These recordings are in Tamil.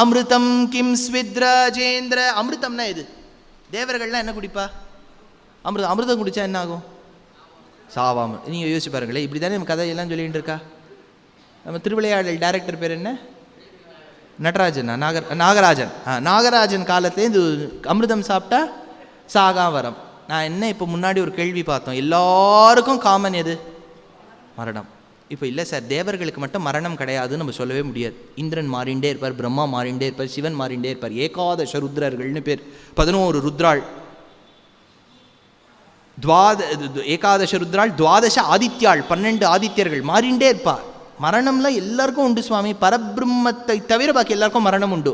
அமிர்தம் கிம் ஸ்வித்ரஜேந்திர. அமிர்தம்னா எது? தேவர்கள்லாம் என்ன குடிப்பா? அமிர்தம். அமிர்தம் குடித்தா என்ன ஆகும்? சாவாமல். நீங்கள் யோசிச்சு பாருங்களேன். இப்படி தானே நம்ம கதையெல்லாம் சொல்லிகிட்டு இருக்கா. நம்ம திருவிளையாடல் டைரக்டர் பேர் என்ன? நடராஜன். நாகராஜன். நாகராஜன் காலத்துலேருந்து அமிர்தம் சாப்பிட்டா சாகா வரம். நான் என்ன இப்போ முன்னாடி ஒரு கேள்வி பார்த்தோம், எல்லாருக்கும் காமன் எது? மரணம். இப்போ இல்லை சார், தேவர்களுக்கு மட்டும் மரணம் கிடையாதுன்னு நம்ம சொல்லவே முடியாது. இந்திரன் மாறிண்டே இருப்பார், பிரம்மா மாறிண்டே இருப்பார், சிவன் மாறிண்டே இருப்பார். ஏகாதச ருத்ரர்கள்னு பேர், 11 ருத்ராள். ஏகாதச ருத்ராள், துவாதச ஆதித்யாள், 12 ஆதித்யர்கள் மாறிண்டே இருப்பார். மரணம்லாம் எல்லாருக்கும் உண்டு சுவாமி, பரபிரம்மத்தை தவிர பாக்கி எல்லாருக்கும் மரணம் உண்டு.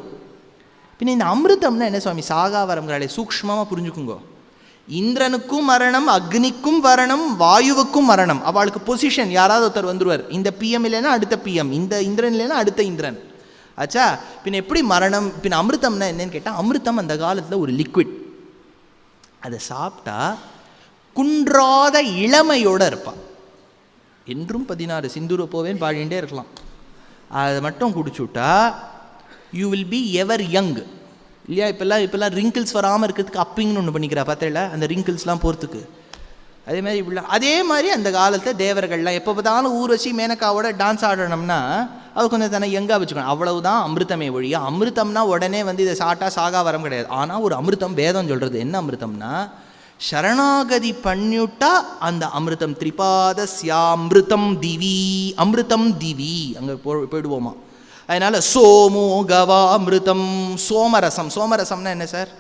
பின்ன இந்த அமிர்தம்னா என்ன சுவாமி? சாகா வரங்கிறாளே, சூக்ஷ்மமாக புரிஞ்சுக்குங்கோ. இந்திரனுக்கும் மரணம், அக்னிக்கும் மரணம், வாயுவுக்கும் மரணம். அவளுக்கு பொசிஷன் யாராவது ஒருத்தர் வந்துடுவார். இந்த பிஎம் இல்லைன்னா அடுத்த பிஎம், இந்த இந்திரன் இல்லைன்னா அடுத்த இந்திரன். ஆச்சா? பின் எப்படி மரணம்? பின் அமிர்தம்னா என்னன்னு கேட்டால், அமிர்தம் அந்த காலத்தில் ஒரு லிக்விட். அதை சாப்பிட்டா குன்றாத இளமையோடு இருப்பாள். என்றும் 16 சிந்தூர போவேன் பாடிகிட்டே இருக்கலாம். அதை மட்டும் குடிச்சுட்டா you will be ever young. இல்லையா? இப்போல்லாம் ரிங்கிள்ஸ் வராமல் இருக்கிறதுக்கு அப்பிங்னு ஒன்று பண்ணிக்கிறா பார்த்தேல, அந்த ரிங்கிள்ஸ்லாம் போகிறதுக்கு. அதே மாதிரி இப்படிலாம். அதே மாதிரி அந்த காலத்தில் தேவர்கள்லாம் எப்போ பார்த்தாலும் ஊர்வசி மேனக்காவோட டான்ஸ் ஆடணும்னா அவர் கொஞ்சம் தானே யங்காக வச்சுக்கணும். அவ்வளவுதான் அமிர்தமே ஒழியா. அமிர்தம்னா உடனே இதை சாட்டா சாகா வரம் கிடையாது. ஆனால் ஒரு அமிர்தம் வேதம் சொல்கிறது. என்ன அமிர்தம்னா, சரணாகதி பண்ணிவிட்டா அந்த அமிர்தம். திரிபாத சியாமிருதம் திவி, அமிர்தம் திவி, அங்கே போயிடுவோமா. அதனால் சோமோ கவா அமிர்தம், சோமரசம். சோமரசம்னா என்ன சார்?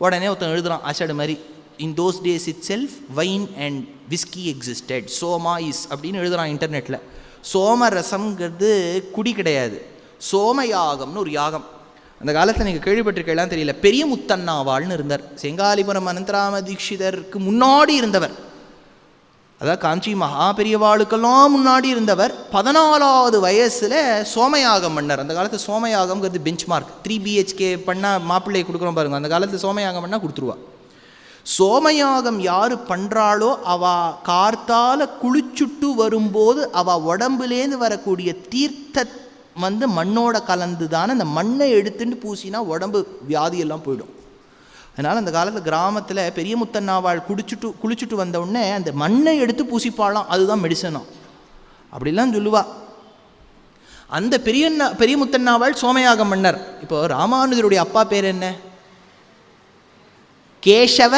உடனே ஒருத்தன் எழுதுகிறான் அஷடு மாதிரி, in those days itself wine and whisky existed, soma is அப்படின்னு எழுதுகிறான் இன்டர்நெட்டில். சோமரசம்ங்கிறது குடி கிடையாது, சோமயாகம்னு ஒரு யாகம். அந்த காலத்தில் நீங்கள் கேள்விப்பட்டிருக்கலாம் தெரியல, பெரிய முத்தண்ணாவாள்னு இருந்தார். செங்காலிபுரம் அனந்தராம தீட்சிதருக்கு முன்னாடி இருந்தவர். அதாவது காஞ்சி மகா பெரியவாளுக்கெல்லாம் முன்னாடி இருந்தவர். 14வது வயசில் சோமயாகம் பண்ணார். அந்த காலத்தில் சோமயாகம்ங்கிறது பெஞ்ச் மார்க். 3 BHK பண்ணால் மாப்பிள்ளையை கொடுக்குறோம் பாருங்க. அந்த காலத்தில் சோமயாகம் பண்ணால் கொடுத்துருவா. சோமயாகம் யார் பண்ணுறாளோ அவள் கார்த்தால் குளிச்சுட்டு வரும்போது அவள் உடம்புலேருந்து வரக்கூடிய தீர்த்த மண்ணோட கலந்து தானே. அந்த மண்ணை எடுத்துட்டு பூசினா உடம்பு வியாதியெல்லாம் போயிடும். அதனால் அந்த காலத்தில் கிராமத்தில் பெரிய முத்தண்ணாவாள் குளிச்சுட்டு வந்த உடனே அந்த மண்ணை எடுத்து பூசிப்பாளாம். அதுதான் மெடிசனாம், அப்படிலாம் சொல்லுவா. அந்த பெரிய முத்தண்ணாவாள் சோமயாகம் மன்னர். இப்போ ராமானுஜருடைய அப்பா பேர் என்ன? கேசவ.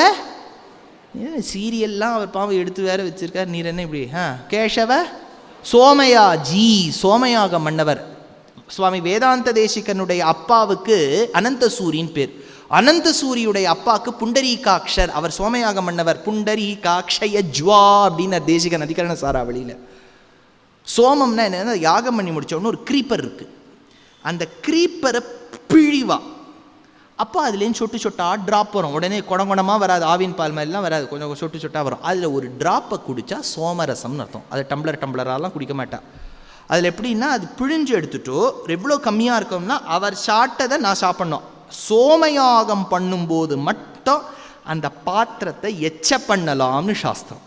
சீரியல்லாம் அவர் பாவம் எடுத்து வேற வச்சிருக்கார். நீர் என்ன இப்படி? கேசவ சோமயா ஜி, சோமயாக மன்னவர். சுவாமி வேதாந்த தேசிகனுடைய அப்பாவுக்கு அனந்தசூரின் பேர். அனந்தசூரியுடைய அப்பாவுக்கு புண்டரீகாட்சர், அவர் சோமயாக மன்னவர். புண்டரீகாட்சய ஜ்வா அப்படின்னு தேசிகன் அதிகரண சாராவளியில். சோமம்னா என்ன? யாகம் பண்ணி முடிச்சோன்னு ஒரு க்ரீப்பர் இருக்குது. அந்த க்ரீப்பரை பிழிவா. அப்போ அதுலேருந்து சொட்டு சொட்டாக ட்ராப் வரும். உடனே குடங்குடமாக வராது, ஆவின் பால் மாதிரிலாம் வராது, கொஞ்சம் சொட்டு சொட்டாக வரும். அதில் ஒரு ட்ராப்பை குடித்தா சோமரசம்னு அர்த்தம். அது டம்ளராலாம் குடிக்க மாட்டா. அதில் எப்படின்னா, அது பிழிஞ்சு எடுத்துட்டோ எவ்வளோ கம்மியாக இருக்கும்னா அவர் சாப்பிட்டதை நான் சாப்பிட்ணும். சோமயாகம் பண்ணும்போது மட்டும் அந்த பாத்திரத்தை எச்ச பண்ணலாம்னு சாஸ்திரம்.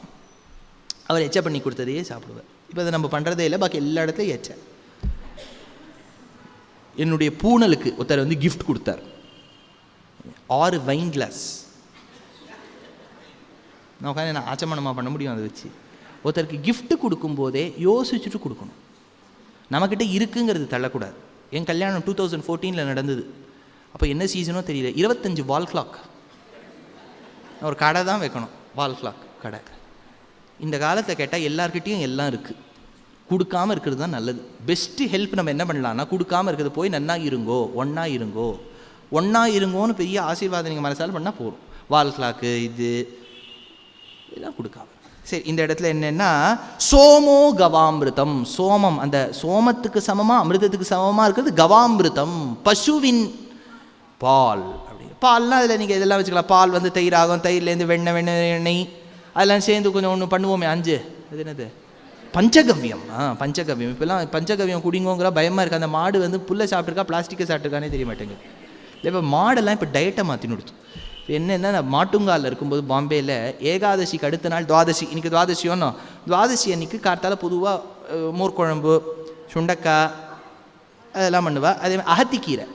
அவர் எச்ச பண்ணி கொடுத்ததையே சாப்பிடுவார். இப்போ அதை நம்ம பண்ணுறதே இல்லை, பாக்கி எல்லா இடத்துலையும் எச்ச. என்னுடைய பூனலுக்கு ஒருத்தர் கிஃப்ட் கொடுத்தார், 6 வைன் கிளாஸ். நான் உட்காந்து நான் ஆச்சமனமாக பண்ண முடியும் அதை வச்சு. ஒருத்தருக்கு கிஃப்ட்டு கொடுக்கும்போதே யோசிச்சுட்டு கொடுக்கணும். நம்மக்கிட்ட இருக்குங்கிறது தள்ளக்கூடாது. என் கல்யாணம் 2014 நடந்தது. அப்போ என்ன சீசனோ தெரியல, 25 வால் கிளாக். ஒரு கடை தான் வைக்கணும், வால் கிளாக் கடை. இந்த காலத்தை கேட்டால் எல்லார்கிட்டையும் எல்லாம் இருக்குது. கொடுக்காமல் இருக்கிறது தான் நல்லது. பெஸ்ட்டு ஹெல்ப் நம்ம என்ன பண்ணலான்னா, கொடுக்காமல் இருக்கிறது போய் நன்னா இருங்கோ, ஒன்றா இருங்கோன்னு பெரிய ஆசீர்வாதம் நீங்கள் மனசால் பண்ணால் போகும். வால் கிளாக்கு இதெல்லாம் கொடுக்காம. சரி, இந்த இடத்துல என்னென்னா சோமோ கவாமிருதம். சோமம் அந்த சோமத்துக்கு சமமாக அமிர்தத்துக்கு சமமாக இருக்கிறது கவாமிருதம், பசுவின் பால். அப்படி பால்லாம் அதில் நீங்கள் இதெல்லாம் வச்சுக்கலாம். பால் தயிராகும், தயிர்லேருந்து வெண்ணெய் அதெல்லாம் சேர்ந்து கொஞ்சம் ஒன்று பண்ணுவோமே. 5 அது என்னது? பஞ்சகவ்யம். பஞ்சகவ்யம். இப்போல்லாம் பஞ்சகவ்யம் குடிங்கோங்கிற பயமாக இருக்குது. அந்த மாடு புல்லை சாப்பிட்ருக்கா பிளாஸ்டிக்கை சாப்பிட்ருக்கானே தெரிய மாட்டேங்குது. இல்லை, இப்போ மாடெல்லாம் இப்போ டயட்டை மாற்றி கொடுத்து. இப்போ என்னென்னா, நான் மாட்டுங்காலில் இருக்கும்போது பாம்பேயில் ஏகாதசிக்கு அடுத்த நாள் துவாதசி, இன்றைக்கி துவாதசியோன்னோ, துவாதசி அன்றைக்கி கார்த்தால் பொதுவாக மோர் குழம்பு, சுண்டக்காய் அதெல்லாம் பண்ணுவாள். அதே மாதிரி அகத்திக்கீரை.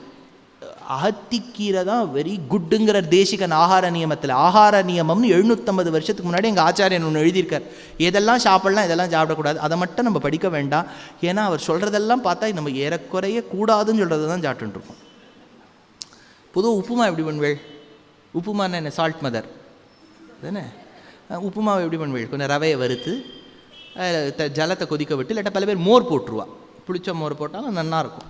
அகத்திக்கீரை தான் வெரி குட்டுங்கிற தேசிகன் ஆகார நியமத்தில். ஆகார நியமம்னு 750 வருஷத்துக்கு முன்னாடி எங்கள் ஆச்சாரியன் ஒன்று எழுதியிருக்கார். எதெல்லாம் சாப்பிடலாம், இதெல்லாம் சாப்பிடக்கூடாது, அதை மட்டும் நம்ம படிக்க வேண்டாம். ஏன்னா அவர் சொல்கிறதெல்லாம் பார்த்தா நம்ம ஏறக்குறைய கூடாதுன்னு சொல்கிறது தான் சாப்பிட்டுருக்கோம். பொதுவாக உப்புமா எப்படி பண்ணுவேள்? உப்புமான்னு என்ன, சால்ட் மதர் தானே. உப்புமாவை எப்படி பண்ணுவேள்? கொஞ்சம் ரவையை வறுத்து ஜலத்தை கொதிக்க விட்டு, இல்லாட்டா பல பேர் மோர் போட்டுருவா. புளிச்ச மோர் போட்டாலும் நல்லாயிருக்கும்.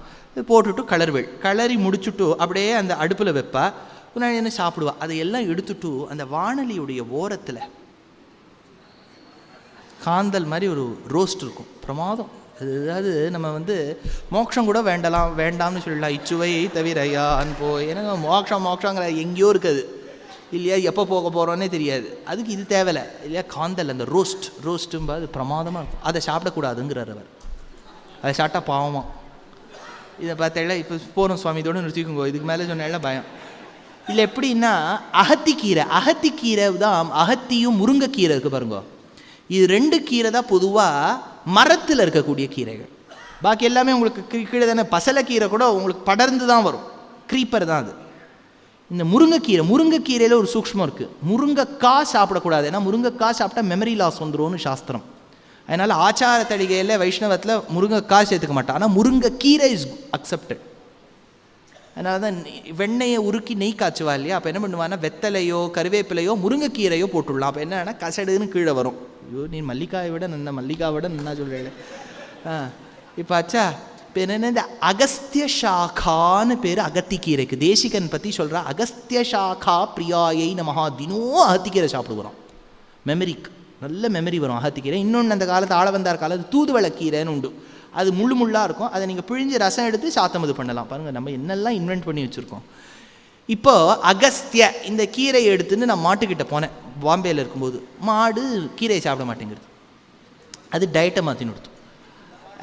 போட்டுட்டு கலர்வேள், கலரி முடிச்சுட்டு அப்படியே அந்த அடுப்பில் வைப்பா. முன்னாடி என்ன சாப்பிடுவா. அதையெல்லாம் எடுத்துட்டு அந்த வானலியுடைய ஓரத்தில் காந்தல் மாதிரி ஒரு ரோஸ்ட் இருக்கும், பிரமாதம். அதாவது நம்ம மோட்சம் கூட வேண்டாம்னு சொல்லலாம். இச்சுவை தவிர யான் போய், ஏன்னா மோட்சங்கிற எங்கேயோ இருக்குது இல்லையா, எப்போ போக போகிறோன்னே தெரியாது. அதுக்கு இது தேவையில்லை இல்லையா. காந்தல் அந்த ரோஸ்ட்டும்பா அது பிரமாதமாக இருக்கும். அதை சாப்பிடக்கூடாதுங்கிறார் அவர். அதை சாப்பிட்டா பாவமாக. இதை பார்த்தா இப்போ போகிறோம் சுவாமி, இதோடு நிறுத்திக்குங்கோ, இதுக்கு மேலே சொன்னால பயம் இல்லை. எப்படின்னா அகத்திக்கீரை தான். அகத்தியும் முருங்கைக்கீரை இருக்குது பாருங்க. இது 2 கீரை தான் பொதுவாக மரத்தில் இருக்கக்கூடிய கீரைகள். பாக்கி எல்லாமே உங்களுக்கு கீழே தானே. பசலைக்கீரை கூட உங்களுக்கு படர்ந்து தான் வரும், க்ரீப்பர் தான் அது. இந்த முருங்கைக்கீரையில் ஒரு சூக்ஷ்மம் இருக்குது. முருங்கைக்காய் சாப்பிடக்கூடாது. ஏன்னா முருங்கைக்காய் சாப்பிட்டா மெமரி லாஸ் வந்துடும்னு சாஸ்திரம். அதனால் ஆச்சார தடிகையில் வைஷ்ணவத்தில் முருங்கைக்காய் சேர்த்துக்க மாட்டான். ஆனால் முருங்கைக்கீரை இஸ் அக்செப்டட். அதனால தான் வெண்ணெயை உருக்கி நெய் காய்ச்சுவா இல்லையா. அப்போ என்ன பண்ணுவான்னா வெத்தலையோ கருவேப்பிலையோ முருங்கைக்கீரையோ போட்டுடலாம். அப்போ என்னன்னா கசடுன்னு கீழே வரும். ஐயோ, நீ மல்லிகாயை விட நன்னா சொல்கிறேன். இப்போ ஆச்சா. இப்போ என்னென்ன, இந்த அகஸ்திய சாக்கான்னு பேர் அகத்திக்கீரைக்கு. தேசிகன் பற்றி சொல்கிறா, அகஸ்திய சாக்கா பிரியாயை நமஹா. தினம் அகத்திக்கீரை சாப்பிடுவோம். மெமரிக்கு நல்ல மெமரி வரும் அகத்திக்கீரை. இன்னொன்று அந்த காலத்து ஆளவந்தார் காலத்து தூதுவளக்கீரைன்னு உண்டு. அது முள்ளாக இருக்கும். அதை நீங்கள் பிழிஞ்சு ரசம் எடுத்து சாத்தம் இது பண்ணலாம். பாருங்கள் நம்ம என்னெல்லாம் இன்வென்ட் பண்ணி வச்சுருக்கோம். இப்போது அகஸ்திய இந்த கீரையை எடுத்துன்னு நான் மாட்டுக்கிட்ட போனேன் பாம்பேயில் இருக்கும்போது. மாடு கீரையை சாப்பிட மாட்டேங்கிறது. அது டயட்டை மாற்றி நிறுத்தும்.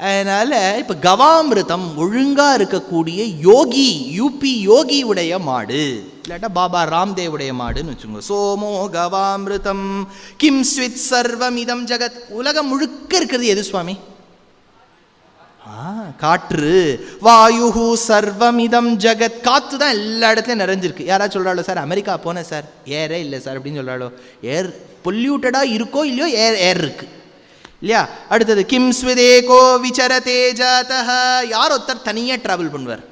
அதனால் இப்போ கவாமிருதம் ஒழுங்காக இருக்கக்கூடிய யூபி யோகி உடைய மாடு, இல்லாட்டா பாபா ராம்தேவுடைய மாடுன்னு வச்சுக்கோங்க. சோமோ கவாமிருதம் கிம் ஸ்வித் சர்வமிதம் ஜகத். உலகம் முழுக்க இருக்கிறது எது சுவாமி? காற்று. வாயுஹு சர்வமிதம் ஜகத். காற்று தான் எல்லா இடத்துலையும் நிறைஞ்சிருக்கு. யாராவது சொல்கிறாளோ சார் அமெரிக்கா போனேன் சார், ஏரே இல்லை சார் அப்படின்னு சொல்கிறாளோ. ஏர் பொல்யூட்டடாக இருக்கோ இல்லையோ, ஏர் இருக்குது இல்லையா. அடுத்தது கிம் ஸ்விதேகோ விசரதே ஜாதஹ. யார் ஒருத்தர் தனியாக ட்ராவல் பண்ணுவார்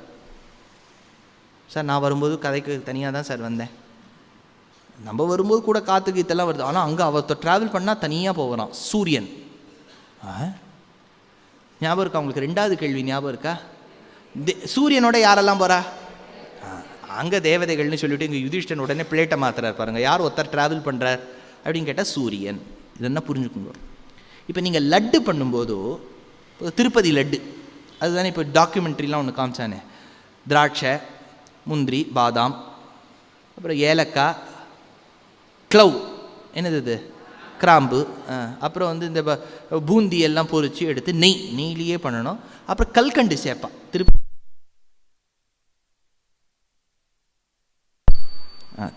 சார்? நான் வரும்போது கதைக்கு தனியாக தான் சார் வந்தேன். நம்ம வரும்போது கூட காற்றுக்கு இதெல்லாம் வருது. ஆனால் அங்கே ஒருத்தர் ட்ராவல் பண்ணால் தனியாக போகிறான். சூரியன். ஞாபகம் இருக்கா உங்களுக்கு? 2வது கேள்வி ஞாபகம் இருக்கா? சூரியனோட யாரெல்லாம் போகிறா? அங்கே தேவதைகள்னு சொல்லிவிட்டு இங்கே யுதிஷ்டன் உடனே பிளேட்டை மாத்துறாரு பாருங்கள். யார் ஒருத்தர் ட்ராவல் பண்ணுறார் அப்படின்னு கேட்டால் சூரியன். இதெல்லாம் புரிஞ்சுக்குங்க. இப்போ நீங்கள் லட்டு பண்ணும்போதோ, திருப்பதி லட்டு அதுதானே இப்போ டாக்குமெண்ட்ரிலாம் ஒன்று காமிச்சானே. திராட்சை, முந்திரி, பாதாம், அப்புறம் ஏலக்காய், க்ளவ், என்னது இது, கிராம்பு, அப்புறம் இந்த பூந்தி எல்லாம் பொரித்து எடுத்து நெய்லேயே பண்ணணும். அப்புறம் கல்கண்டு சேர்ப்பா.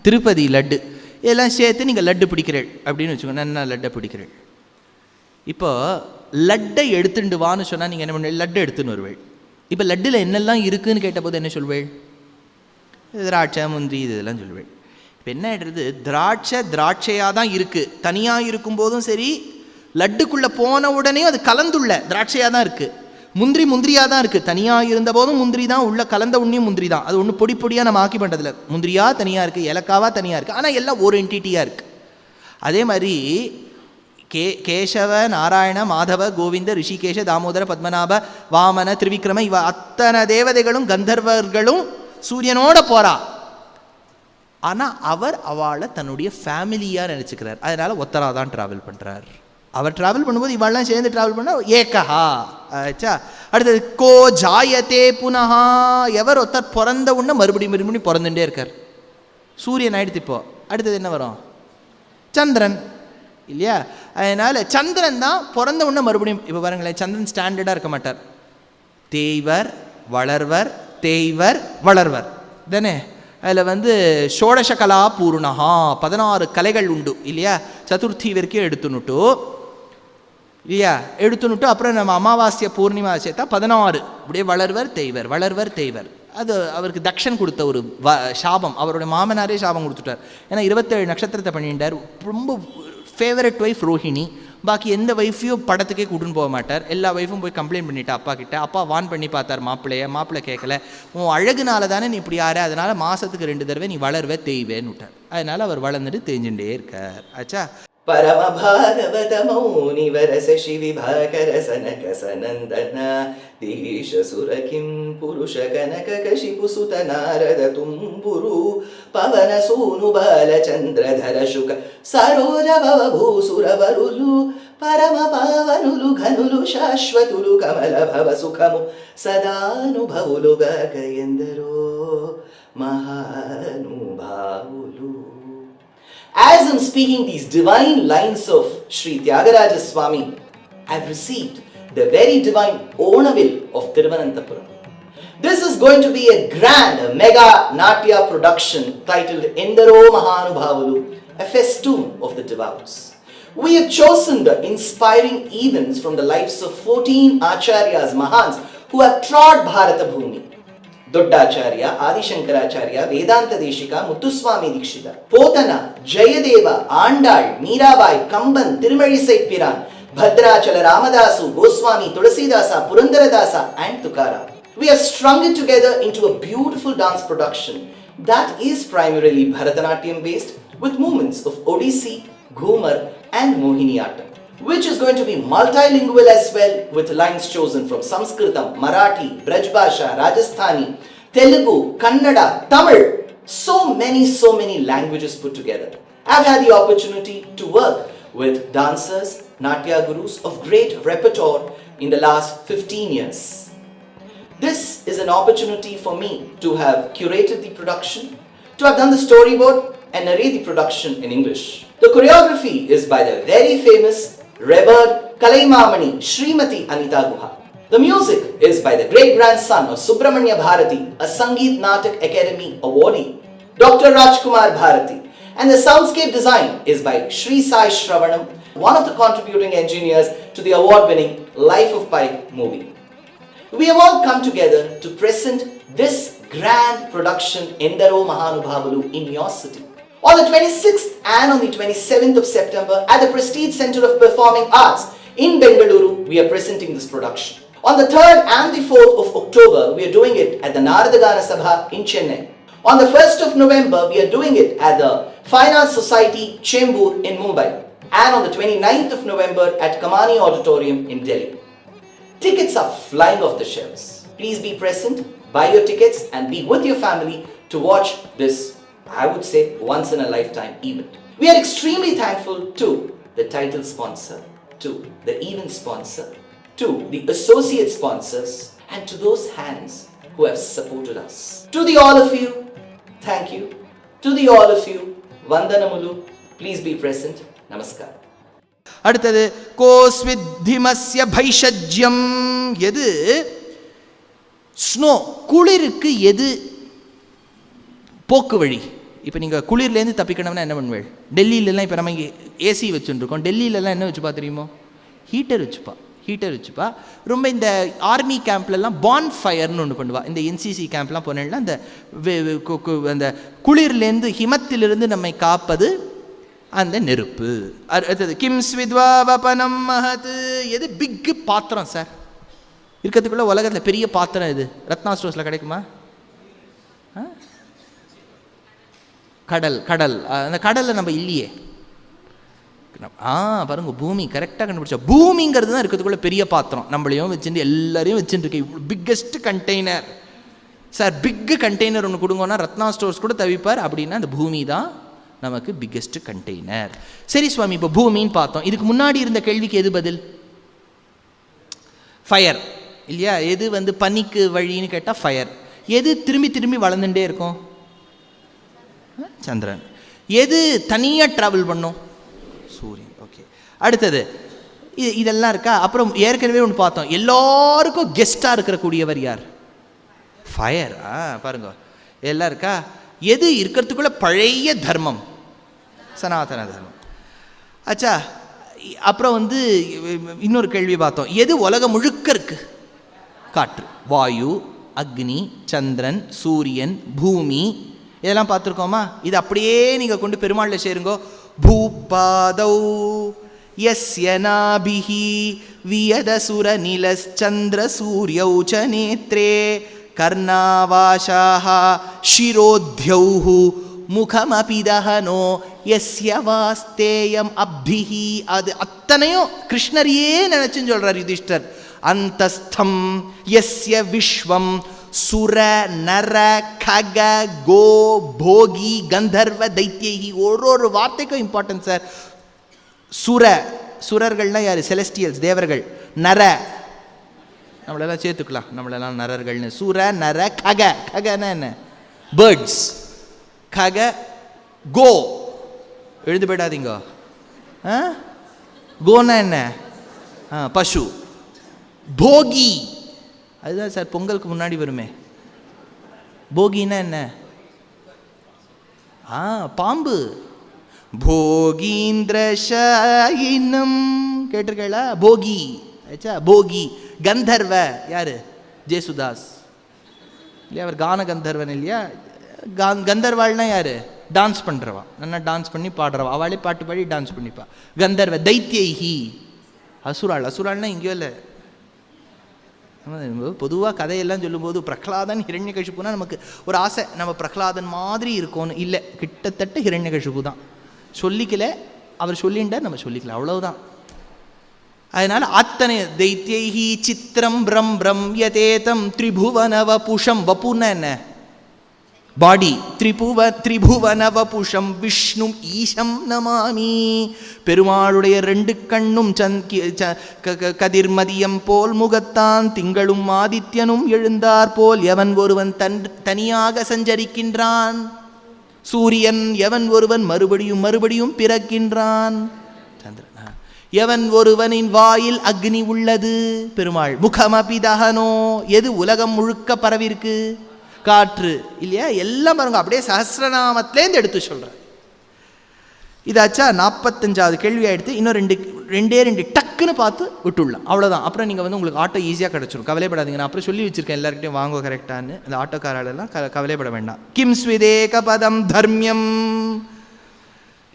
திருப்பதி லட்டு இதெல்லாம் சேர்த்து நீங்கள் லட்டு பிடிக்கிறேள் அப்படின்னு வச்சுக்கோங்க. என்ன லட்டை பிடிக்கிறேள். இப்போ லட்டை எடுத்துட்டு வான்னு சொன்னால் நீங்கள் என்ன பண்ண, லட்டை எடுத்துன்னு வருவேள். இப்போ லட்டில் என்னெல்லாம் இருக்குதுன்னு கேட்டபோது என்ன சொல்வேள்? திராட்சை, முந்திரி, இதெல்லாம் சொல்வேள். இப்போ என்ன ஆகிடுறது, திராட்சையாக தான் இருக்குது. தனியாக இருக்கும்போதும் சரி, லட்டுக்குள்ளே போன உடனே அது கலந்துள்ள திராட்சையாக தான் இருக்குது. முந்திரியாக தான் இருக்குது. தனியாக இருந்த போதும் முந்திரி தான், உள்ள கலந்த உண்ணியும் முந்திரி தான். அது ஒன்று பொடியாக நம்ம ஆக்கி பண்ணுறதில்ல. முந்திரியாக தனியாக இருக்குது, ஏலக்காவாக தனியாக இருக்குது. ஆனால் எல்லாம் ஒரு என்டிட்டியாக இருக்குது. அதே மாதிரி கேசவ, நாராயண, மாதவ, கோவிந்த, ரிஷிகேஷ, தாமோதர, பத்மநாப, வாமன, திரிவிக்ரம, இவ அத்தனை தேவதைகளும் கந்தர்வர்களும் சூரியனோட போறா. ஆனால் அவர் அவளை தன்னுடைய ஃபேமிலியாக நினச்சிக்கிறார். அதனால் ஒத்தராக தான் ட்ராவல் பண்ணுறார். அவர் ட்ராவல் பண்ணும்போது இவாளெலாம் சேர்ந்து ட்ராவல் பண்ணால் ஏகஹா ஆச்சா. அடுத்தது கோ ஜாயத்தே புனஹா. எவர் ஒருத்தர் பிறந்த உடனே மறுபடியும் பிறந்துட்டே இருக்கார். சூரியன் ஆயிடுத்து. இப்போ அடுத்தது என்ன வரும்? சந்திரன் இல்லையா. அதனால் சந்திரன் தான் பிறந்த உடனே மறுபடியும். இப்போ பாருங்களேன், சந்திரன் ஸ்டாண்டர்டாக இருக்க மாட்டார். தேய்வர் வளர்வர், தேய்வர் வளர்வர் தானே. அதில் ஷோடச கலா பூர்ணஹா, 16 கலைகள் உண்டு இல்லையா. சதுர்த்தி வரைக்கும் எடுத்துனுட்டு இல்லையா, எடுத்துனுட்டு அப்புறம் நம்ம அமாவாசையை பூர்ணிமா சேர்த்தா 16 அப்படியே வளர்வர் தேய்வர், வளர்வர் தேய்வர். அது அவருக்கு தக்ஷன் கொடுத்த ஒரு சாபம். அவருடைய மாமனாரே சாபம் கொடுத்துட்டார். ஏன்னா 27 நட்சத்திரத்தை பண்ணிட்டார். ரொம்ப ஃபேவரட் ஒய்ஃப் ரோஹிணி. பாக்கி எந்த ஒய்ஃபையும் படத்துக்கே கூட்டுன்னு போக மாட்டார். எல்லா ஒய்ஃபும் போய் கம்ப்ளைண்ட் பண்ணிட்டா அப்பா கிட்ட. அப்பா வான் பண்ணி பார்த்தார் மாப்பிள்ளை கேட்கல. உன் அழகுனால தானே நீ இப்படி யாரு, அதனால மாதத்துக்கு 2 தடவை நீ வளர்வே தேய்வேன்னு விட்டார். அதனால அவர் வளர்ந்துட்டு தேய்ஞ்சுட்டே இருக்கார். ஆச்சா. பரம பாகவத மௌனி வரச சிவிபாகர சனக சனந்தன தீஷ சுரகிம் புருஷ கனக கஷிபு சுத நாரத தும்புரு பவன சூனு பாலச்சந்திரதர சுக சரோஜ பவ భూసురవరులు పరమ పావనులు ఘనులు శాశ్వతులు కమల భవ సుఖము సదానుభవులుగా ఎందరో మహానుభావులు. As I'm speaking these divine lines of Sri Tyagaraja Swami, I've received the very divine Onavil of Thiruvananthapuram. This is going to be a grand, a mega Natya production titled Endaro Mahanubhavulu, a festoon of the devout. We have chosen the inspiring events from the lives of 14 Acharyas, Mahans, who have trod Bharata Bhumi. ದೊಡ್ಡಾಚಾರ್ಯ, Adi Shankaracharya, Vedanta ದೇಶಿಕ, Muthuswamy Dikshita, Pothana, Jayadeva, Andal, Mirabai, Kamban, ತಿರುಮಳಿಸೈ ಪಿರಾನ್, Bhadrachala Ramadasu, Goswami, Tulsidas, Purandaradasa and Tukaram. We have strung it together into a beautiful dance production that is primarily Bharatanatyam based with movements of Odissi, Ghumar and Mohiniyattam, which is going to be multilingual as well with lines chosen from Sanskritam, Marathi, Braj Bhasha, Rajasthani, Telugu, Kannada, Tamil, so many languages put together. I've had the opportunity to work with dancers, Natya gurus of great repertoire in the last 15 years. This is an opportunity for me to have curated the production, to have done the storyboard and narrate the production in English. The choreography is by the very famous revered Kalaimamani Srimati Anita Guha. The music is by the great grandson of Subramanya Bharati, a Sangeet Natak Academy awardee, Dr. Rajkumar Bharati. And the soundscape design is by Sri Sai Shravanam, one of the contributing engineers to the award-winning Life of Pi movie. We have all come together to present this grand production Endaro Mahanubhavulu in your city. On the 26th and on the 27th of September at the Prestige Center of Performing Arts in Bengaluru, we are presenting this production. On the 3rd and the 4th of October, we are doing it at the Naradagana Sabha in Chennai. On the 1st of November, we are doing it at the Fine Arts Society Chembur in Mumbai. And on the 29th of November at Kamani Auditorium in Delhi. Tickets are flying off the shelves. Please be present, buy your tickets and be with your family to watch this, I would say, once in a lifetime event. We are extremely thankful to the title sponsor, to the event sponsor, to the associate sponsors, and to those hands who have supported us. To the all of you, thank you. To the all of you, Vandanamulu, please be present. Namaskar. அடுத்தது கோஸ்வித்திமஸ்ய பைஷஜ்யம். எது ஸ்னோ, குளிருக்கு எது போக்கு வழி? இப்போ நீங்கள் குளிர்லேருந்து தப்பிக்கணும்னா என்ன பண்ணுவேள்? டெல்லியிலலாம் இப்போ நம்ம இங்கே ஏசி வச்சுருக்கோம். டெல்லியிலலாம் என்ன வச்சுப்பா தெரியுமோ? ஹீட்டர் வச்சுப்பா. ரொம்ப இந்த ஆர்மி கேம்ப்லலாம் பான் ஃபயர்னு ஒன்று பண்ணுவா. இந்த என்சிசி கேம்ப்லாம் போனேன்னா அந்த அந்த குளிர்லேருந்து ஹிமத்திலிருந்து நம்மை காப்பது அந்த நெருப்பு. அடுத்தது கிம் ஸ்வித்வா வபனம் மஹத். எது பிக்கு பாத்திரம் சார்? இருக்கிறதுக்குள்ள உலகத்தில் பெரிய பாத்திரம் எது? ரத்னா ஸ்டோர்ஸில் கிடைக்குமா? கடல். அந்த கடலில் நம்ம இல்லையே. பாருங்க, பூமி. கரெக்டாக கண்டுபிடிச்சா. பூமிங்கிறது தான் இருக்கிறதுக்குள்ள பெரிய பாத்திரம். நம்மளையும் வச்சுட்டு எல்லாரையும் வச்சுட்டு இருக்கு. இவ்வளோ பிக்கெஸ்ட் கண்டெய்னர் சார். பிக்கு கண்டெய்னர் ஒன்று கொடுங்கன்னா ரத்னா ஸ்டோர்ஸ் கூட தவிப்பார். அப்படின்னா அந்த பூமி தான் நமக்கு பிக்கெஸ்ட் கண்டெய்னர். சரி சுவாமி, இப்போ பூமின்னு பார்த்தோம். இதுக்கு முன்னாடி இருந்த கேள்விக்கு எது பதில்? ஃபயர் இல்லையா? எது வந்து பனிக்கு வழின்னு கேட்டால் ஃபயர். எது திரும்பி வளர்ந்துட்டே இருக்கும்? சந்திரன். எது தனியாக ட்ராவல் பண்ணும்? சூரியன். ஓகே, அடுத்தது இதெல்லாம் இருக்கா? அப்புறம் ஏற்கனவே ஒன்று பார்த்தோம், எல்லாருக்கும் கெஸ்டாக இருக்கக்கூடியவர் யார்? ஃபயர். பாருங்க, எல்லாம் இருக்கா? எது இருக்கிறதுக்குள்ள பழைய தர்மம்? சனாதன தர்மம். ஆச்சா, அப்புறம் வந்து இன்னொரு கேள்வி பார்த்தோம், எது உலகம் முழுக்க இருக்கு? காற்று, வாயு, அக்னி, சந்திரன், சூரியன், பூமி, இதெல்லாம் பார்த்துருக்கோமா? இது அப்படியே நீங்கள் கொண்டு பெருமாளில் சேருங்கோ. பூபாதௌ யஸ்ய நாபிஹி வியதசுர நிலச்சந்திர சூரியௌ ச நேத்ரே கர்ணாவாசாஹ சிரோத்யௌஹு முகமபிதஹனோ யஸ்ய வாஸ்தேயம் அப்திஹி. அது அத்தனையும் கிருஷ்ணரையே நினைச்சுன்னு சொல்றார் யுதிஷ்டர். அந்தஸ்தம் யஸ்ய விஸ்வம் சுர நர கக கோ போகி கந்தர்வ தைத்யி. ஒரு வார்த்தைக்கும் இம்பார்ட்டன்ஸ் சார். சுரர்கள்னா யாரு? செலஸ்டியல்ஸ், தேவர்கள். நர, நம்மளெல்லாம் சேர்த்துக்கலாம், நம்மளெல்லாம் நரர்கள்னு. சுர நர கக, ககனா என்ன? பேர்ட்ஸ். கக கோ, எழுந்து போயிடாதீங்க. கோனா என்ன? பசு. போகி, அதுதான் சார் பொங்கலுக்கு முன்னாடி வருமே. போகின்னா என்ன? பாம்பு. போகீந்திரஷாயினம் கேட்டிருக்கா? போகி ஆச்சா, போகி. கந்தர்வ யாரு? ஜேசுதாஸ் இல்லையா? அவர் கான கந்தர்வன் இல்லையா? கந்தர்வாள்னா யாரு? டான்ஸ் பண்ணுறவா, நல்லா டான்ஸ் பண்ணி பாடுறவா, அவளே பாட்டு பாடி டான்ஸ் பண்ணிப்பா. கந்தர்வ. தைத்யி அசுராள். அசுராள்னா இங்கேயோ இல்லை. பொதுவாக கதையெல்லாம் சொல்லும்போது பிரகலாதன் ஹிரண்யகசிபுனா நமக்கு ஒரு ஆசை, நம்ம பிரகலாதன் மாதிரி இருக்கோன்னு. இல்லை, கிட்டத்தட்ட ஹிரண்யகசிபு தான். சொல்லிக்கல, அவர் சொல்லிண்டார், நம்ம சொல்லிக்கல, அவ்வளவுதான். அதனால அத்தனை தைத்யைஹி சித்திரம் பிரம் பிரம் யதேதம் திரிபுவன வபுஷம். வப்புன்னா என்ன? பாடி. திரிபுவன வபுஷம் விஷ்ணும் ஈஷம் நமாமி. பெருமாளுடைய 2 கண்ணும் கதிர்மதியம் போல் முகத்தான் திங்களும் ஆதித்யனும் எழுந்தார் போல் எவன் ஒருவன் தனியாக சஞ்சரிக்கின்றான். சூரியன் எவன் ஒருவன் மறுபடியும் மறுபடியும் பிறக்கின்றான். சந்திரன் எவன் ஒருவனின் வாயில் அக்னி உள்ளது. பெருமாள். முகமபிதஹனோ, எது உலகம் முழுக்க பரவிருக்கு? காற்று இல்லையா? எல்லாம் பாருங்க, அப்படியே சஹஸ்ரநாமத்திலேருந்து எடுத்து சொல்கிறேன். இதாச்சா 45வது கேள்வி ஆகிடுத்து. இன்னும் ரெண்டே டக்குன்னு பார்த்து விட்டுடலாம், அவ்வளோதான். அப்புறம் நீங்கள் உங்களுக்கு ஆட்டோ ஈஸியாக கிடச்சிடும், கவலைப்படாதீங்க. நான் அப்புறம் சொல்லி வச்சுருக்கேன் எல்லாருக்கிட்டையும், வாங்குவோம் கரெக்டானு. அந்த ஆட்டோக்காரெல்லாம் கவலைப்பட வேண்டாம். கிம் ஸ்விதேக பதம் தர்மியம்.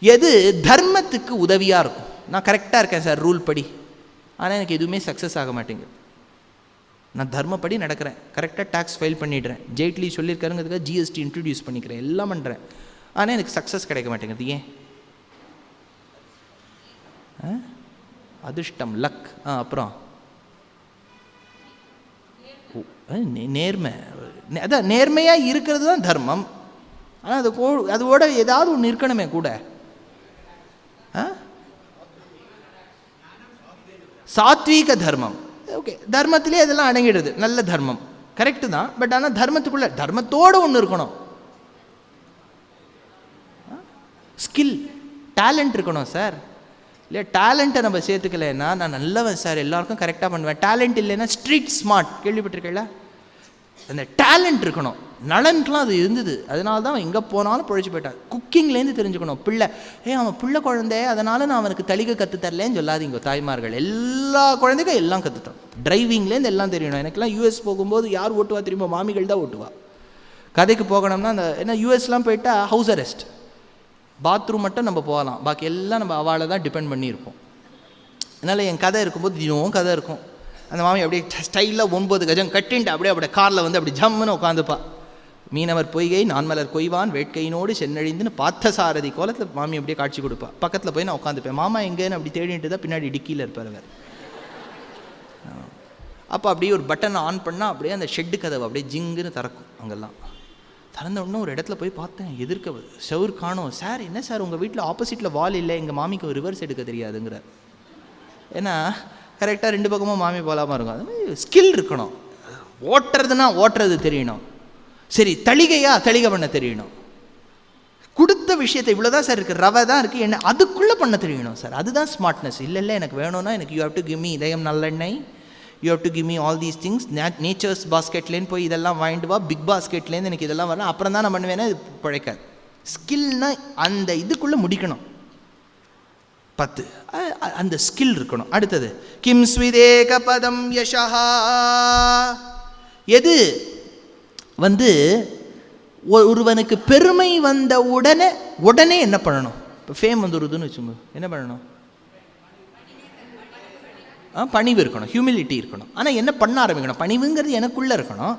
எது தர்மத்துக்கு உதவியாக இருக்கும்? நான் கரெக்டாக இருக்கேன் சார் ரூல் படி, ஆனால் எனக்கு எதுவுமே சக்ஸஸ் ஆக மாட்டேங்குது. நான் தர்மப்படி நடக்கிறேன், கரெக்டாக டேக்ஸ் ஃபைல் பண்ணிடுறேன், ஜெய்ட்லி சொல்லியிருக்காருங்கிறதுக்காக ஜிஎஸ்டி இன்ட்ரடியூஸ் பண்ணிக்கிறேன், எல்லாம் பண்ணுறேன், ஆனால் எனக்கு சக்ஸஸ் கிடைக்க மாட்டேங்குது. ஏன்? அதிர்ஷ்டம், லக். அப்புறம் நேர்மை. அதான் நேர்மையாக இருக்கிறது தான் தர்மம். ஆனால் அதோட ஏதாவது ஒன்று இருக்கணுமே கூட. சாத்வீக தர்மம். ஓகே, தர்மத்திலே இதெல்லாம் அடங்கிடுது, நல்ல தர்மம் கரெக்டு தான். பட் ஆனால் தர்மத்துக்குள்ள தர்மத்தோடு ஒன்று இருக்கணும். ஸ்கில், டேலண்ட் இருக்கணும் சார். இல்லை, டேலண்ட்டை நம்ம சேர்த்துக்கலைன்னா, நான் நல்லவன் சார், எல்லாருக்கும் கரெக்டாக பண்ணுவேன். டேலண்ட் இல்லைன்னா ஸ்ட்ரீட் ஸ்மார்ட் கேள்விப்பட்டிருக்கல? அந்த டேலண்ட் இருக்கணும். நலனுக்குலாம் அது இருந்தது, அதனால தான் அவன் எங்கே போனாலும் பிழைச்சி போயிட்டான். குக்கிங்லேருந்து தெரிஞ்சுக்கணும். பிள்ளை அவன் பிள்ளை குழந்தை, அதனால் நான் அவனுக்கு தலிகை கற்றுத்தரலேன்னு சொல்லாதீங்க தாய்மார்கள். எல்லா குழந்தைக்கும் எல்லாம் கற்றுத்தான். டிரைவிங்லேருந்து எல்லாம் தெரியணும். எனக்குலாம் யூஎஸ் போகும்போது யார் ஓட்டுவா தெரியுமா? மாமிகள் தான் ஓட்டுவா. கதைக்கு போகணும்னா அந்த என்ன யூஎஸ்லாம் போயிட்டா ஹவுஸ் அரெஸ்ட், பாத்ரூம் மட்டும் நம்ம போகலாம், பாக்கி எல்லாம் நம்ம அவளை தான் டிபெண்ட் பண்ணியிருப்போம். அதனால் என் கதை இருக்கும்போது தினம் கதை இருக்கும். அந்த மாமி அப்படியே ஸ்டைலாக 9 கஜம் கட்டின்ட்டு அப்படியே காரில் வந்து அப்படி ஜம்முன்னு உட்காந்துப்பா. மீனவர் பொய்கை நான்மலர் கொய்வான் வேட்கையினோடு சென்னழிந்துன்னு பார்த்தசாரதி கோலத்தில் மாமி அப்படியே காட்சி கொடுப்பா. பக்கத்தில் போய் நான் உட்காந்துப்பேன். மாமா எங்கேன்னு அப்படி தேடிட்டு தான் பின்னாடி டிக்கியில் இருப்பார் அவர். அப்போ அப்படியே ஒரு பட்டனை ஆன் பண்ணால் அப்படியே அந்த ஷெட்டு கதவை அப்படியே ஜிங்குன்னு திறக்கும். அங்கெல்லாம் திறந்த உடனே ஒரு இடத்துல போய் பார்த்தேன், எதிர்க்க செவுர் காணும். சார் என்ன சார் உங்கள் வீட்டில் ஆப்போசிட்டில் வால் இல்லை, எங்கள் மாமிக்கு ஒரு ரிவர்ஸ் எடுக்க தெரியாதுங்கிறார். ஏன்னா கரெக்டாக 2 பக்கமும் மாமி போலாமல் இருக்கும். அது மாதிரி ஸ்கில் இருக்கணும். ஓட்டுறதுன்னா ஓட்டுறது தெரியணும். சரி, தளிகை பண்ண தெரியணும். கொடுத்த விஷயத்தை இவ்வளோதான் சார் இருக்குது, ரவை தான் இருக்குது, என்ன அதுக்குள்ளே பண்ண தெரியணும் சார். அதுதான் ஸ்மார்ட்னஸ். இல்லை எனக்கு வேணும்னா எனக்கு you have to give me Idhayam நல்லெண்ணெய், you have to give me all these things. Nature's பாஸ்கெட்லேருந்து போய் இதெல்லாம் வாங்கிட்டு வா, பிக் பாஸ்கெட்லேருந்து எனக்கு இதெல்லாம் வரலாம், அப்புறம் தான் நான் பண்ணுவேன்னா இது பிழைக்காது. ஸ்கில்னா அந்த இதுக்குள்ளே முடிக்கணும். 10 அந்த ஸ்கில் இருக்கணும். அடுத்தது கிம் ஸ்விதேக பதம் யஷஹா. எது வந்து ஒருவனுக்கு பெருமை வந்த உடனே என்ன பண்ணணும்? இப்போ ஃபேம் வந்துடுதுன்னு வச்சுங்க, என்ன பண்ணணும்? பணிவு இருக்கணும், ஹியூமிலிட்டி இருக்கணும். ஆனால் என்ன பண்ண ஆரம்பிக்கணும்? பணிவுங்கிறது எனக்குள்ளே இருக்கணும்.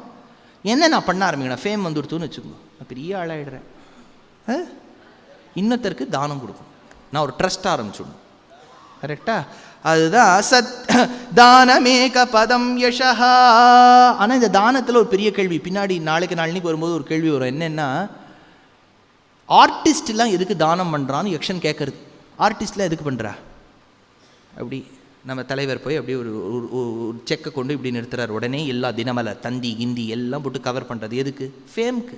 என்ன நான் பண்ண ஆரம்பிக்கணும்? ஃபேம் வந்துடுத்துன்னு வச்சுக்கோங்க, நான் பெரிய ஆளாயிடுறேன். இன்னொருத்தருக்கு தானம் கொடுக்கணும், நான் ஒரு ட்ரஸ்ட் ஆரம்பிச்சுடணும். கரெக்டா? அதுதான் தானமேக பதம் யஷா. ஆனால் இந்த தானத்தில் ஒரு பெரிய கேள்வி பின்னாடி நாளைக்கு வரும்போது ஒரு கேள்வி வரும். என்னென்னா, ஆர்டிஸ்ட்லாம் எதுக்கு தானம் பண்ணுறான்னு யக்ஷன் கேட்கறது. ஆர்டிஸ்ட்லாம் எதுக்கு பண்ணுறா? அப்படி நம்ம தலைவர் போய் அப்படியே ஒரு செக்கை கொண்டு இப்படி நிறுத்துறார். உடனே எல்லா தினமலர் தந்தி கிந்தி எல்லாம் போட்டு கவர் பண்ணுறது எதுக்கு? ஃபேம்க்கு.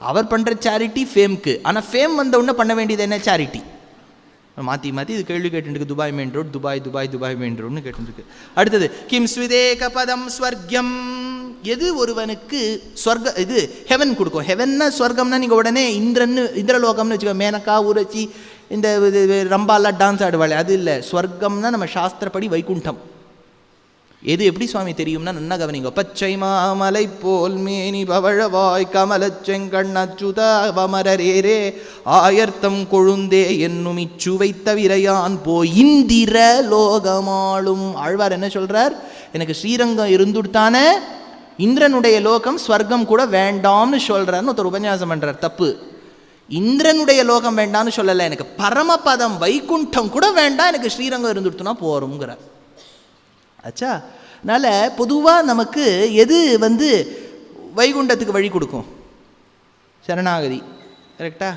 அவர் பண்ணுற சேரிட்டி ஃபேம்க்கு. ஆனால் ஃபேம் வந்த உடனே பண்ண வேண்டியது என்ன? சேரிட்டி. மாற்றி இது கேள்வி கேட்டுருக்கு. Dubai main road, Dubai main ரோட்னு கேட்டுருக்கு. அடுத்தது கிம் ஸ்விதேக பதம் ஸ்வர்க்கம். எது ஒருவனுக்கு ஸ்வர்க இது ஹெவன் கொடுக்கும்? ஹெவன்னா ஸ்வர்க்கம்னா நீங்கள் உடனே இந்திரலோகம்னு வச்சுக்கோ. மேனக்கா ஊரச்சி இந்த ரம்பாலாம் டான்ஸ் ஆடுவாள், அது இல்லை. ஸ்வர்க்கம்னா நம்ம சாஸ்திரப்படி வைகுண்டம். எது எப்படி சுவாமி தெரியும்னா, நல்லா கவனிங்க. பச்சை மாமலை போல் மேனி பவழவாய் கமலச்செங்கண்ணச்சுதமரரேரே ஆயர்த்தம் கொழுந்தே என்னும் இச்சுவைத்த விரையான் போய் இந்திர லோகமாளும். ஆழ்வார் என்ன சொல்றார்? எனக்கு ஸ்ரீரங்கம் இருந்துட்டானே, இந்திரனுடைய லோகம் ஸ்வர்க்கம் கூட வேண்டாம்னு சொல்றாருன்னு ஒருத்தர் உபன்யாசம் பண்றார். தப்பு. இந்திரனுடைய லோகம் வேண்டாம்னு சொல்லலை, எனக்கு பரமபதம் வைகுண்டம் கூட வேண்டாம், எனக்கு ஸ்ரீரங்கம் இருந்துட்டுனா போறோங்கிறார். ஆச்சா? அதனால் பொதுவாக நமக்கு எது வந்து வைகுண்டத்துக்கு வழி கொடுக்கும்? சரணாகதி. கரெக்டா?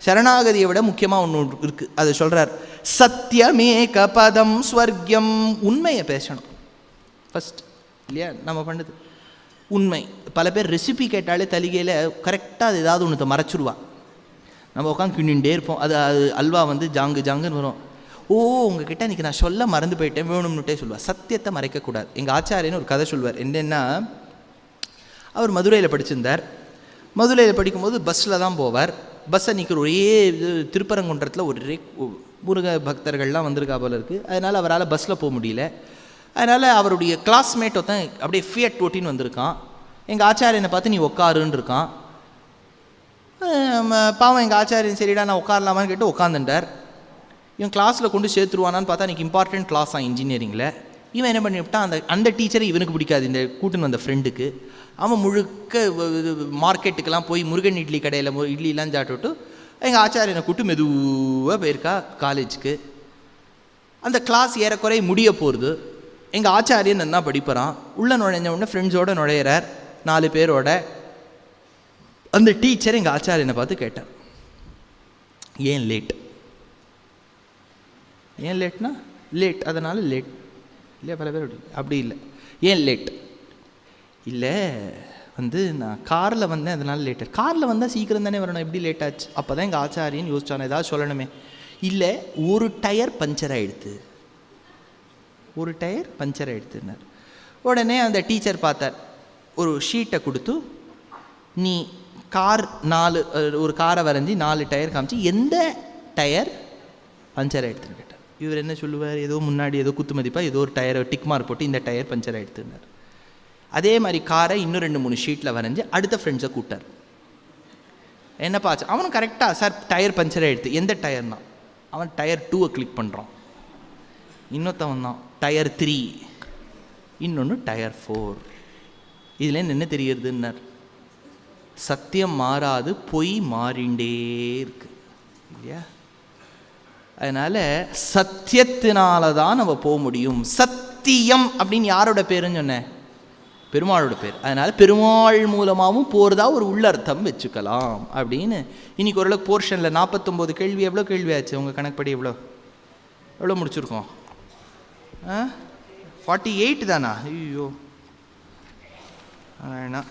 சரணாகதியை விட முக்கியமாக ஒன்று இருக்குது, அது சொல்கிறார். சத்தியமேக பதம் ஸ்வர்க்கம். உண்மையை பேசணும் ஃபஸ்ட், இல்லையா? நம்ம பண்ணுது உண்மை. பல பேர் ரெசிபி கேட்டாலே தலிகையில் கரெக்டாக அது ஏதாவது ஒன்று மறைச்சிருவா. நம்ம உட்காந்து கிண்டிகிட்டே இருப்போம். அது அல்வா வந்து ஜாங்குன்னு வரும். உங்ககிட்ட இன்றைக்கி நான் சொல்ல மறந்து போயிட்டேன், வேணும்னுட்டே சொல்லுவாள். சத்தியத்தை மறைக்கக்கூடாது. எங்கள் ஆச்சாரியன்னு ஒரு கதை சொல்வார். என்னென்னா, அவர் மதுரையில் படிச்சிருந்தார். மதுரையில் படிக்கும்போது பஸ்ஸில் தான் போவார். பஸ்ஸை நிற்கிற ஒரே திருப்பரங்குன்றத்தில் ஒரே முருக பக்தர்கள்லாம் வந்திருக்கா போல இருக்குது. அதனால் அவரால் பஸ்ஸில் போக முடியல. அதனால் அவருடைய கிளாஸ்மேட் ஒருத்தன் அப்படியே ஃபியட் ஓட்டின்னு வந்திருக்கான். எங்கள் ஆச்சாரியனை பார்த்து நீ உட்காருன்னு இருக்கான். பாவம் எங்கள் ஆச்சாரியன் சரிடா நான் உட்காரலாமான்னு கேட்டு உட்காந்துட்டார். இவன் கிளாஸில் கொண்டு சேர்த்துருவானான்னு பார்த்தா இன்றைக்கி இம்பார்ட்டன்ட் கிளாஸாக இன்ஜினியரிங்கில். இவன் என்ன பண்ணிவிட்டான், அந்த டீச்சரை இவனுக்கு பிடிக்காது, இந்த கூட்டுன்னு வந்த ஃப்ரெண்டுக்கு. அவன் முழுக்க மார்க்கெட்டுக்கெல்லாம் போய் முருகன் இட்லி கடையில் இட்லிலாம் சாப்பிட்டுட்டு எங்கள் ஆச்சாரியனை கூப்பிட்டு மெதுவாக போயிருக்கா காலேஜுக்கு. அந்த கிளாஸ் ஏறக்குறை முடிய போகிறது. எங்கள் ஆச்சாரியன் என்ன படிப்பறான். உள்ளே நுழைஞ்ச உடனே ஃப்ரெண்ட்ஸோடு நுழையிறார், 4 பேரோட. அந்த டீச்சர் எங்கள் ஆச்சாரியனை பார்த்து கேட்டார், ஏன் லேட்? ஏன் லேட்னா லேட், அதனால் லேட் இல்லையா? பல பேர் அப்படி இல்லை. ஏன் லேட்? இல்லை வந்து நான் காரில் வந்தேன் அதனால் லேட்டு. காரில் வந்தால் சீக்கிரம் தானே வரணும், எப்படி லேட் ஆச்சு? அப்போ தான் எங்கள் ஆச்சாரியன் யோசிச்சானே ஏதாவது சொல்லணுமே. இல்லை, ஒரு டயர் பஞ்சர் ஆகிடுது, ஒரு டயர் பஞ்சர் ஆகிடுதுன்னார். உடனே அந்த டீச்சர் பார்த்தார், ஒரு ஷீட்டை கொடுத்து நீ கார் 4 ஒரு காரை வரைஞ்சி 4 டயர் காமிச்சு எந்த டயர் பஞ்சர் ஆகிடுதுன்னு கேட்டார். இவர் என்ன சொல்லுவார்? ஏதோ முன்னாடி ஏதோ குத்து மதிப்பாக ஏதோ ஒரு டயரை டிக் மார்க் போட்டு இந்த டயர் பஞ்சர் ஆகிடுதுன்னார். அதே மாதிரி காரை இன்னும் 2-3 ஷீட்டில் வரைஞ்சி அடுத்த ஃப்ரெண்ட்ஸை கூப்பிட்டார். என்னப்பா ஆச்சு? அவனும் கரெக்டாக சார் டயர் பஞ்சர் ஆகிடுது. எந்த டயர்னா? அவன் டயர் 2 கிளிக் பண்ணுறான். இன்னொருத்தவன் தான் டயர் 3, இன்னொன்று டயர் 4. இதுலேருந்து என்ன தெரியுதுன்னார்? சத்தியம் மாறாது, பொய் மாறிண்டே இருக்கு இல்லையா? அதனால் சத்தியத்தினால தான் நம்ம போக முடியும். சத்தியம் அப்படின்னு யாரோட பேருன்னு சொன்னேன்? பெருமாளோட பேர். அதனால் பெருமாள் மூலமாகவும் போகிறதா ஒரு உள்ளர்த்தம் வச்சுக்கலாம் அப்படின்னு. இன்றைக்கி ஓரளவுக்கு போர்ஷனில் 49 கேள்வி. எவ்வளோ கேள்வி ஆச்சு உங்கள் கணக்குப்படி? எவ்வளோ முடிச்சிருக்கோம்? 48 தானா? ஐயோ வேணாம்.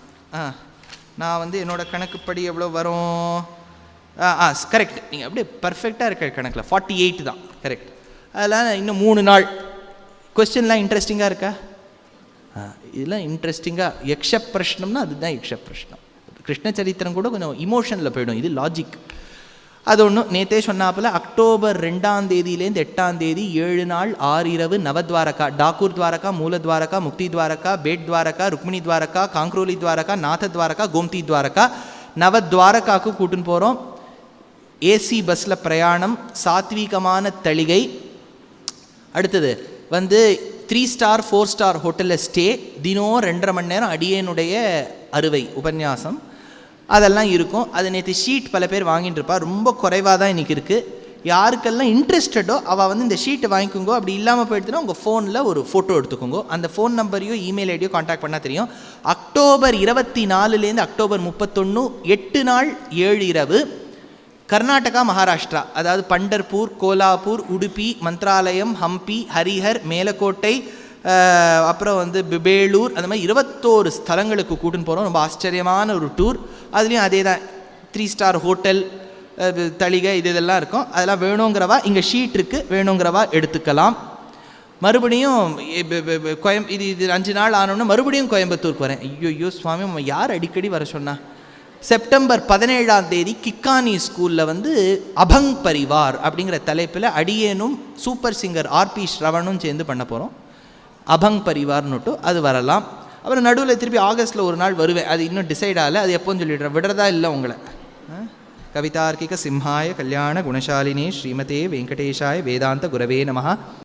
நான் வந்து என்னோடய கணக்குப்படி எவ்வளோ வரும்? கரெக்ட். நீங்கள் அப்படியே பர்ஃபெக்டாக இருக்கிற கணக்கில் 48 தான் கரெக்ட். அதெல்லாம் இன்னும் 3 நாள். கொஸ்டின்லாம் இன்ட்ரெஸ்டிங்காக இருக்கா? இதெல்லாம் இன்ட்ரெஸ்டிங்காக. யக்ஷ பிரஷ்னம்னா அதுதான் யக்ஷ பிரஷ்னம். கிருஷ்ண சரித்திரம் கூட கொஞ்சம் இமோஷனில் போயிடும், இது லாஜிக். அது ஒன்றும் நேற்றே சொன்னாப்பில் அக்டோபர் 2ஆம் தேதியிலேருந்து 8ஆம் தேதி 7 நாள் 6 இரவு நவத்வாரகா, டாக்கூர் துவாரகா, மூலத்வாரகா, முக்தி துவாரகா, பேட் துவாரகா, ருக்மிணி துவாரகா, காங்க்ரோலி துவாரகா, நாத துவாரகா, கோம்தி துவாரகா, நவத்வாரகாவுக்கு கூட்டுன்னு போகிறோம். ஏசி பஸ்ஸில் பிரயாணம், சாத்வீகமான தளிகை. அடுத்தது 3 ஸ்டார் 4 ஸ்டார் ஹோட்டலில் ஸ்டே, தினம் 2.5 மணி நேரம் அடியேனுடைய அறுவை உபன்யாசம் அதெல்லாம் இருக்கும். அது நேற்று ஷீட் பல பேர் வாங்கிட்டு இருப்பா, ரொம்ப குறைவாக தான் இன்றைக்கி இருக்குது. யாருக்கெல்லாம் இன்ட்ரெஸ்டடோ அவள் இந்த ஷீட்டை வாங்கிக்கோங்க. அப்படி இல்லாமல் போயிடுச்சுன்னா உங்கள் ஃபோனில் ஒரு ஃபோட்டோ எடுத்துக்கோங்க. அந்த ஃபோன் நம்பரையோ இமெயில் ஐடியோ காண்டாக்ட் பண்ணால் தெரியும். அக்டோபர் 24லேருந்து அக்டோபர் 31 8 நாள் 7 இரவு கர்நாடகா, மகாராஷ்டிரா, அதாவது பண்டர்பூர், கோலாப்பூர், உடுப்பி, மந்த்ராலயம், ஹம்பி, ஹரிஹர், மேலக்கோட்டை, அப்புறம் பேளூர், அந்த மாதிரி 21 ஸ்தலங்களுக்கு கூட்டுன்னு போகிறோம். ரொம்ப ஆச்சரியமான ஒரு டூர். அதுலேயும் அதே தான் 3 ஸ்டார் ஹோட்டல், தளிகை, இதெல்லாம் இருக்கும். அதெல்லாம் வேணுங்கிறவா இங்கே ஷீட் இருக்குது, வேணுங்கிறவா எடுத்துக்கலாம். மறுபடியும் இது 5 நாள் ஆனோன்னா மறுபடியும் கோயம்புத்தூருக்கு வரேன். ஐயோ சுவாமி, யார் அடிக்கடி வர சொன்னா? செப்டம்பர் 17ஆம் தேதி கிக்கானி ஸ்கூலில் அபங் பரிவார் அப்படிங்கிற தலைப்பில் அடியேனும் சூப்பர் சிங்கர் ஆர்பி ஸ்ரவணும் சேர்ந்து பண்ண போகிறோம். அபங் பரிவார்னுட்டு அது வரலாம். அப்புறம் நடுவில் திருப்பி ஆகஸ்ட்டில் ஒரு நாள் வருவேன். அது இன்னும் டிசைட் ஆகலை, அது எப்போன்னு சொல்லிடுறேன், விடுறதா இல்லை உங்களை. கவிதார்க்கிக சிம்ஹாய கல்யாண குணசாலினே ஸ்ரீமதே வெங்கடேஷாய வேதாந்த குரவே நமஹ.